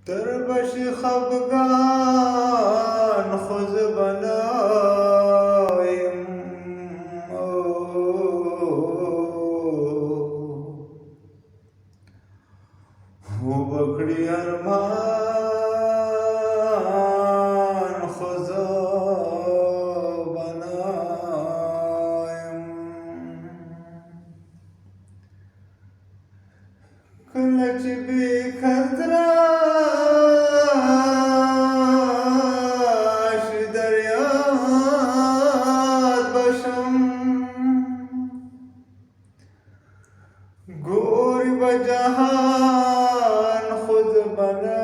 دربش خفگان خود بنایم و بکری ارمان خود بنایم کلچ بی کدراش دریاد باشم گوری به جهان خود بنایم